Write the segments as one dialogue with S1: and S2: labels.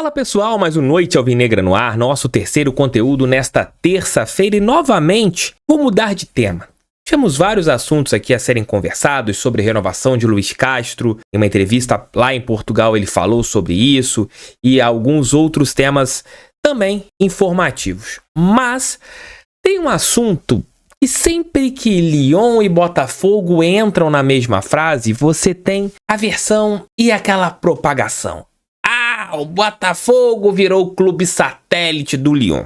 S1: Fala pessoal, mais um Noite Alvinegra no ar, nosso terceiro conteúdo nesta terça-feira e novamente vou mudar de tema. Tivemos vários assuntos aqui a serem conversados sobre a renovação de Luiz Castro. Em uma entrevista lá em Portugal ele falou sobre isso e alguns outros temas também informativos. Mas tem um assunto que sempre que Lyon e Botafogo entram na mesma frase, você tem a versão e aquela propagação. O Botafogo virou o clube satélite do Lyon.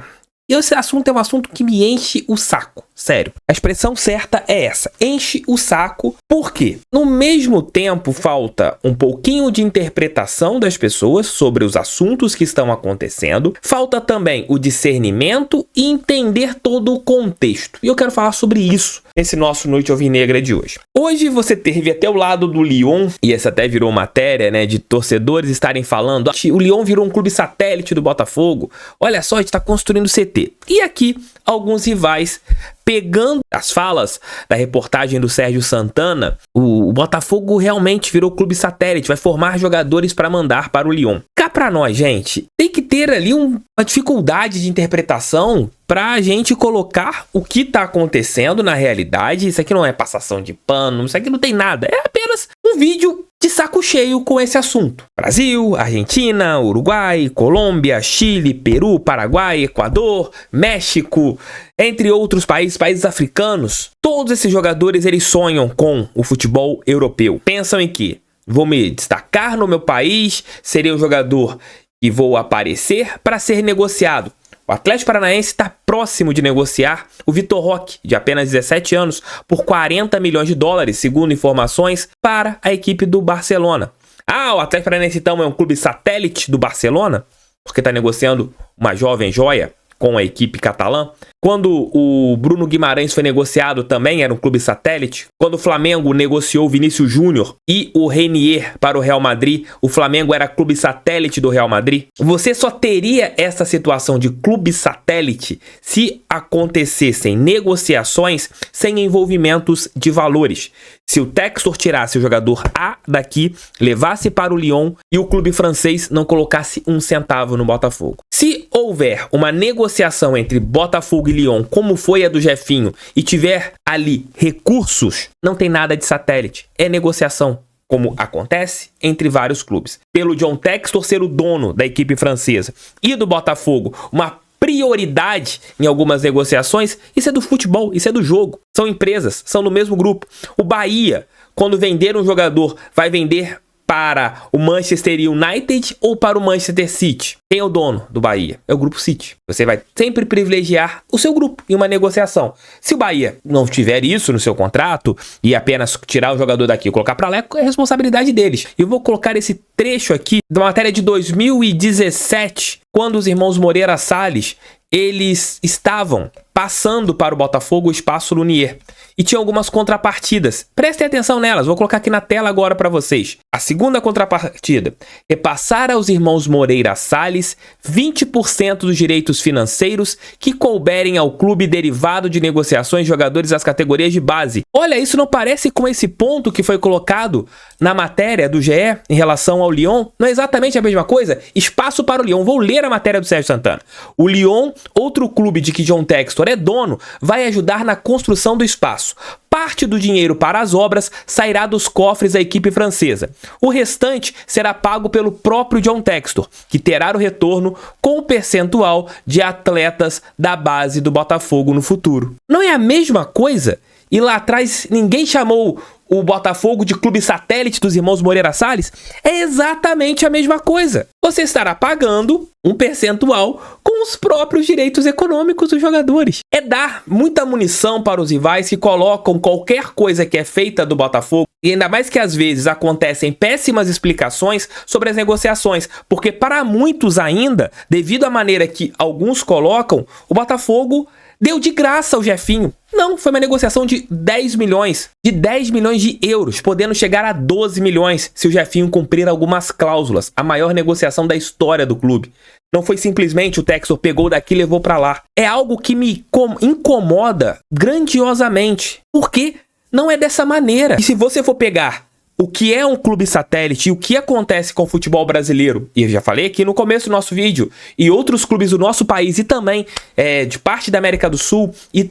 S1: E esse assunto é um assunto que me enche o saco. Sério. A expressão certa é essa. Enche o saco. Por quê? No mesmo tempo, falta um pouquinho de interpretação das pessoas sobre os assuntos que estão acontecendo. Falta também o discernimento e entender todo o contexto. E eu quero falar sobre isso nesse nosso Noite Alvinegra de hoje. Hoje você teve até o lado do Lyon, e essa até virou matéria, né, de torcedores estarem falando: o Lyon virou um clube satélite do Botafogo. Olha só, a gente está construindo CT. E aqui, alguns rivais pegando as falas da reportagem do Sérgio Santana, o Botafogo realmente virou clube satélite, vai formar jogadores para mandar para o Lyon. Cá pra nós, gente, tem que ter ali uma dificuldade de interpretação pra gente colocar o que tá acontecendo na realidade. Isso aqui não é passação de pano, isso aqui não tem nada, é apenas um vídeo de saco cheio com esse assunto. Brasil, Argentina, Uruguai, Colômbia, Chile, Peru, Paraguai, Equador, México, entre outros países africanos. Todos esses jogadores, eles sonham com o futebol europeu. Pensam em que vou me destacar no meu país, serei um jogador que vou aparecer para ser negociado. O Atlético Paranaense está próximo de negociar o Vitor Roque, de apenas 17 anos, por 40 milhões de dólares, segundo informações, para a equipe do Barcelona. O Atlético Paranaense então é um clube satélite do Barcelona, porque está negociando uma jovem joia com a equipe catalã. Quando o Bruno Guimarães foi negociado também era um clube satélite. Quando o Flamengo negociou o Vinícius Júnior e o Renier para o Real Madrid, o Flamengo era clube satélite do Real Madrid. Você só teria essa situação de clube satélite se acontecessem negociações sem envolvimentos de valores. Se o Textor tirasse o jogador A daqui, levasse para o Lyon e o clube francês não colocasse um centavo no Botafogo. Se houver uma negociação entre Botafogo e Lyon, como foi a do Jefinho, e tiver ali recursos, não tem nada de satélite. É negociação, como acontece entre vários clubes. Pelo John Textor ser o dono da equipe francesa e do Botafogo, uma prioridade em algumas negociações, isso é do futebol, isso é do jogo. São empresas, são do mesmo grupo. O Bahia, quando vender um jogador, vai vender para o Manchester United ou para o Manchester City? Quem é o dono do Bahia? É o Grupo City. Você vai sempre privilegiar o seu grupo em uma negociação. Se o Bahia não tiver isso no seu contrato e apenas tirar o jogador daqui e colocar para lá, é responsabilidade deles. Eu vou colocar esse trecho aqui da matéria de 2017, quando os irmãos Moreira Salles, eles estavam passando para o Botafogo o espaço Lunier. E tinha algumas contrapartidas. Prestem atenção nelas, vou colocar aqui na tela agora para vocês. A segunda contrapartida: repassar aos irmãos Moreira Salles 20% dos direitos financeiros que couberem ao clube derivado de negociações de jogadores das categorias de base. Olha, isso não parece com esse ponto que foi colocado na matéria do GE em relação ao Lyon? Não é exatamente a mesma coisa? Espaço para o Lyon. Vou ler a matéria do Sérgio Santana. O Lyon, outro clube de que John Textor é dono, vai ajudar na construção do espaço. Parte do dinheiro para as obras sairá dos cofres da equipe francesa. O restante será pago pelo próprio John Textor, que terá o retorno com o percentual de atletas da base do Botafogo no futuro. Não é a mesma coisa? E lá atrás ninguém chamou o Botafogo de clube satélite dos irmãos Moreira Salles? É exatamente a mesma coisa. Você estará pagando um percentual com os próprios direitos econômicos dos jogadores. É dar muita munição para os rivais que colocam qualquer coisa que é feita do Botafogo, e ainda mais que às vezes acontecem péssimas explicações sobre as negociações, porque para muitos ainda, devido à maneira que alguns colocam, o Botafogo deu de graça ao Jefinho. Não, foi uma negociação de 10 milhões de euros, podendo chegar a 12 milhões se o Jefinho cumprir algumas cláusulas. A maior negociação da história do clube. Não foi simplesmente o Textor pegou daqui e levou para lá. É algo que me incomoda grandiosamente, porque não é dessa maneira. E se você for pegar o que é um clube satélite e o que acontece com o futebol brasileiro, e eu já falei aqui no começo do nosso vídeo, e outros clubes do nosso país e também de parte da América do Sul e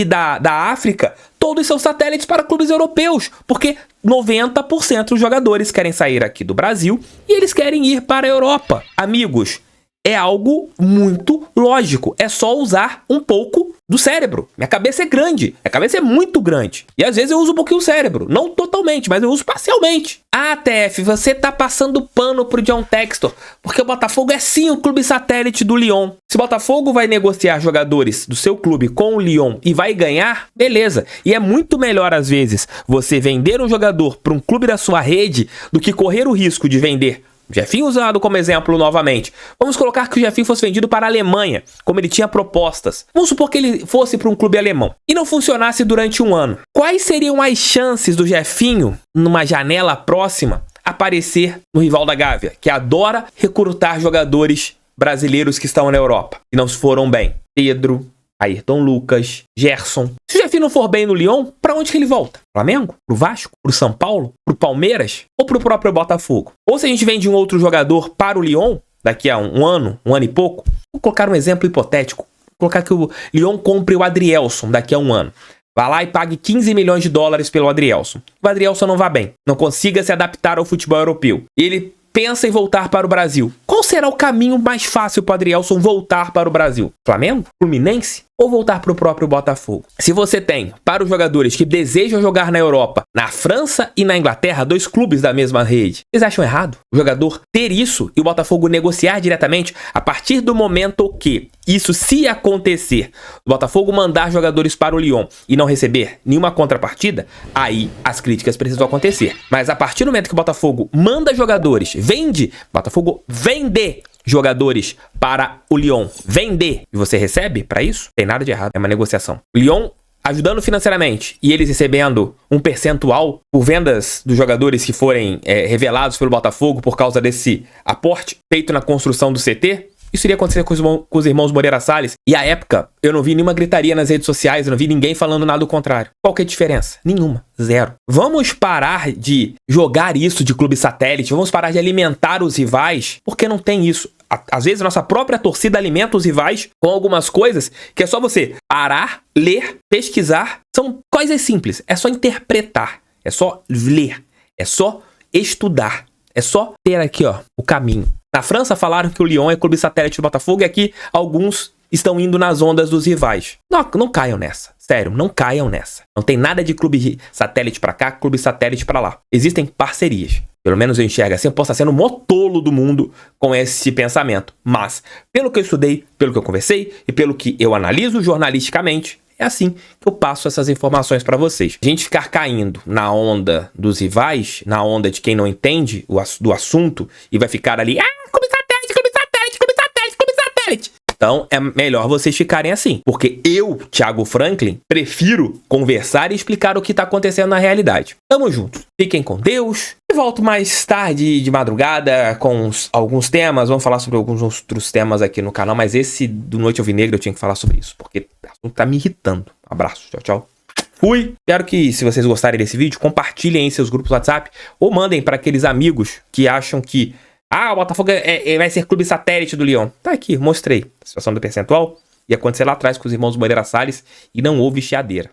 S1: da África, todos são satélites para clubes europeus, porque 90% dos jogadores querem sair aqui do Brasil e eles querem ir para a Europa. Amigos, é algo muito lógico, é só usar um pouco do cérebro. Minha cabeça é grande, minha cabeça é muito grande. E às vezes eu uso um pouquinho o cérebro, não totalmente, mas eu uso parcialmente. Ah, TF, você tá passando pano pro John Textor, porque o Botafogo é sim o clube satélite do Lyon. Se o Botafogo vai negociar jogadores do seu clube com o Lyon e vai ganhar, beleza. E é muito melhor às vezes você vender um jogador para um clube da sua rede do que correr o risco de vender Jefinho usado como exemplo novamente. Vamos colocar que o Jefinho fosse vendido para a Alemanha, como ele tinha propostas. Vamos supor que ele fosse para um clube alemão e não funcionasse durante um ano. Quais seriam as chances do Jefinho, numa janela próxima, aparecer no rival da Gávea, que adora recrutar jogadores brasileiros que estão na Europa e não foram bem? Pedro, Ayrton Lucas, Gerson. Se o Jefinho não for bem no Lyon, pra onde que ele volta? Flamengo? Pro Vasco? Pro São Paulo? Pro Palmeiras? Ou pro próprio Botafogo? Ou se a gente vende um outro jogador para o Lyon, daqui a um ano e pouco, vou colocar um exemplo hipotético. Vou colocar que o Lyon compre o Adrielson daqui a um ano. Vá lá e pague 15 milhões de dólares pelo Adrielson. O Adrielson não vá bem, não consiga se adaptar ao futebol europeu. Ele pensa em voltar para o Brasil. Qual será o caminho mais fácil para o Adrielson voltar para o Brasil? Flamengo? Fluminense? Ou voltar para o próprio Botafogo? Se você tem, para os jogadores que desejam jogar na Europa, na França e na Inglaterra, dois clubes da mesma rede, vocês acham errado o jogador ter isso e o Botafogo negociar diretamente a partir do momento que isso, se acontecer, o Botafogo mandar jogadores para o Lyon e não receber nenhuma contrapartida, aí as críticas precisam acontecer. Mas a partir do momento que o Botafogo manda jogadores, vende, Botafogo vende jogadores para o Lyon, vender, e você recebe para isso, tem nada de errado, é uma negociação. O Lyon ajudando financeiramente e eles recebendo um percentual por vendas dos jogadores que forem revelados pelo Botafogo por causa desse aporte feito na construção do CT, isso iria acontecer com os irmãos Moreira Salles. E à época, eu não vi nenhuma gritaria nas redes sociais, eu não vi ninguém falando nada do contrário. Qual que é a diferença? Nenhuma. Zero. Vamos parar de jogar isso de clube satélite, vamos parar de alimentar os rivais, porque não tem isso. Às vezes, a nossa própria torcida alimenta os rivais com algumas coisas que é só você parar, ler, pesquisar. São coisas simples. É só interpretar. É só ler. É só estudar. É só ter aqui, ó, o caminho. Na França falaram que o Lyon é clube satélite do Botafogo e aqui alguns estão indo nas ondas dos rivais. Não caiam nessa. Sério, não caiam nessa. Não tem nada de clube satélite pra cá, clube satélite pra lá. Existem parcerias. Pelo menos eu enxergo assim, eu posso estar sendo o maior tolo do mundo com esse pensamento. Mas, pelo que eu estudei, pelo que eu conversei e pelo que eu analiso jornalisticamente, é assim que eu passo essas informações para vocês. A gente ficar caindo na onda dos rivais, na onda de quem não entende do assunto e vai ficar ali, clube satélite, clube satélite, clube satélite, clube satélite. Então, é melhor vocês ficarem assim. Porque eu, Thiago Franklin, prefiro conversar e explicar o que está acontecendo na realidade. Tamo junto. Fiquem com Deus. E volto mais tarde, de madrugada, com alguns temas. Vamos falar sobre alguns outros temas aqui no canal. Mas esse do Noite Alvinegra eu tinha que falar sobre isso. Porque o assunto tá me irritando. Abraço. Tchau, tchau. Fui. Espero que, se vocês gostarem desse vídeo, compartilhem em seus grupos WhatsApp. Ou mandem para aqueles amigos que acham que o Botafogo vai ser clube satélite do Lyon. Tá aqui, mostrei a situação do percentual. Ia acontecer lá atrás com os irmãos Moreira Salles e não houve chiadeira.